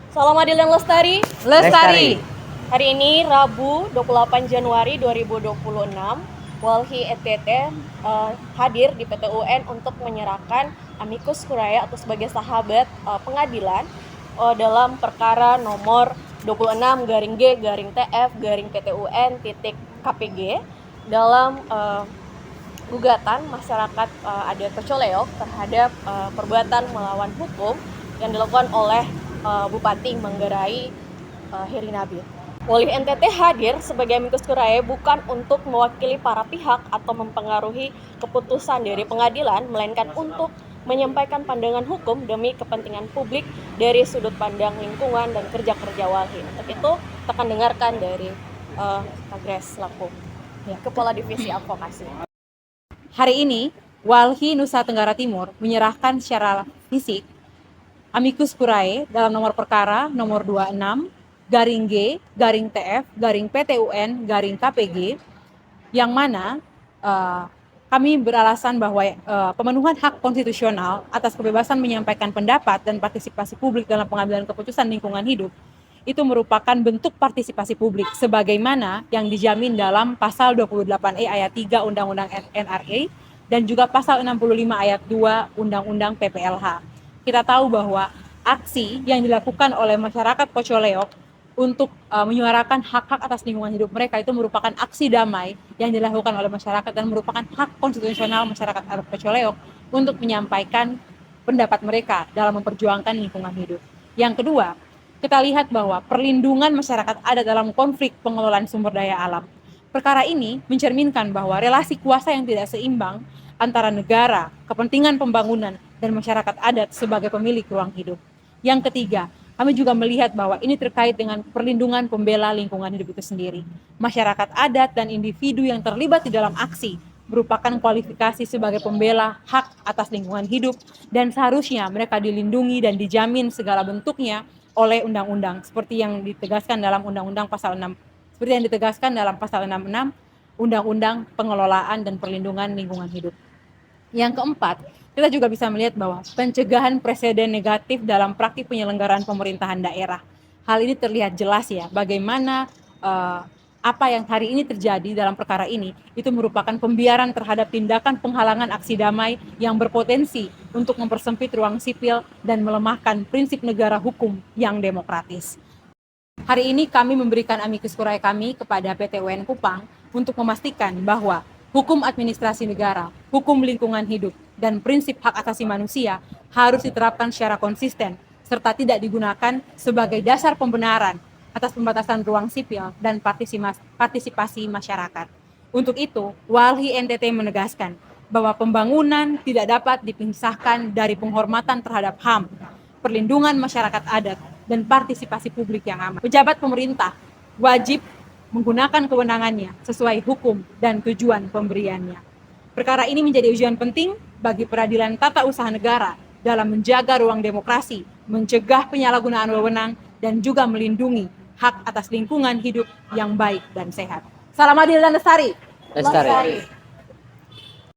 Salam adil dan lestari. Lestari. Hari ini Rabu 28 Januari 2026, Walhi NTT hadir di PT UN untuk menyerahkan amicus curiae atau sebagai sahabat pengadilan dalam perkara nomor 26-G-TF-PT UN dalam gugatan masyarakat adat Pecoleok terhadap perbuatan melawan hukum yang dilakukan oleh Bupati Manggarai Heri Nabil. Walhi NTT hadir sebagai amicus curiae bukan untuk mewakili para pihak atau mempengaruhi keputusan dari pengadilan, melainkan untuk menyampaikan pandangan hukum demi kepentingan publik dari sudut pandang lingkungan dan kerja-kerja Walhi. Untuk itu, kita akan dengarkan dari Kak Grace Lampung, Kepala Divisi Advokasi. Hari ini, Walhi Nusa Tenggara Timur menyerahkan secara fisik amicus curiae dalam nomor perkara nomor 26-G-TF-PT UN-KPG yang mana kami beralasan bahwa pemenuhan hak konstitusional atas kebebasan menyampaikan pendapat dan partisipasi publik dalam pengambilan keputusan lingkungan hidup itu merupakan bentuk partisipasi publik sebagaimana yang dijamin dalam pasal 28E ayat 3 Undang-Undang NRA dan juga pasal 65 ayat 2 Undang-Undang PPLH. Kita tahu bahwa aksi yang dilakukan oleh masyarakat Pecoleok untuk menyuarakan hak-hak atas lingkungan hidup mereka itu merupakan aksi damai yang dilakukan oleh masyarakat dan merupakan hak konstitusional masyarakat adat Pecoleok untuk menyampaikan pendapat mereka dalam memperjuangkan lingkungan hidup. Yang kedua, kita lihat bahwa perlindungan masyarakat adat dalam konflik pengelolaan sumber daya alam. Perkara ini mencerminkan bahwa relasi kuasa yang tidak seimbang antara negara, kepentingan pembangunan, dan masyarakat adat sebagai pemilik ruang hidup. Yang ketiga, kami juga melihat bahwa ini terkait dengan perlindungan pembela lingkungan hidup itu sendiri. Masyarakat adat dan individu yang terlibat di dalam aksi merupakan kualifikasi sebagai pembela hak atas lingkungan hidup dan seharusnya mereka dilindungi dan dijamin segala bentuknya oleh undang-undang seperti yang ditegaskan dalam Undang-Undang Pasal 6 seperti yang ditegaskan dalam Pasal 66 Undang-Undang Pengelolaan dan Perlindungan Lingkungan Hidup. Yang keempat, kita juga bisa melihat bahwa pencegahan presiden negatif dalam praktik penyelenggaraan pemerintahan daerah. Hal ini terlihat jelas ya, bagaimana apa yang hari ini terjadi dalam perkara ini itu merupakan pembiaran terhadap tindakan penghalangan aksi damai yang berpotensi untuk mempersempit ruang sipil dan melemahkan prinsip negara hukum yang demokratis. Hari ini kami memberikan amicus curiae kami kepada PT UN Kupang untuk memastikan bahwa hukum administrasi negara, hukum lingkungan hidup, dan prinsip hak asasi manusia harus diterapkan secara konsisten serta tidak digunakan sebagai dasar pembenaran atas pembatasan ruang sipil dan partisipasi masyarakat. Untuk itu, Walhi NTT menegaskan bahwa pembangunan tidak dapat dipisahkan dari penghormatan terhadap HAM, perlindungan masyarakat adat, dan partisipasi publik yang aman. Pejabat pemerintah wajib menggunakan kewenangannya sesuai hukum dan tujuan pemberiannya. Perkara ini menjadi ujian penting bagi peradilan tata usaha negara dalam menjaga ruang demokrasi, mencegah penyalahgunaan wewenang, dan juga melindungi hak atas lingkungan hidup yang baik dan sehat. Salam adil dan lestari. Lestari.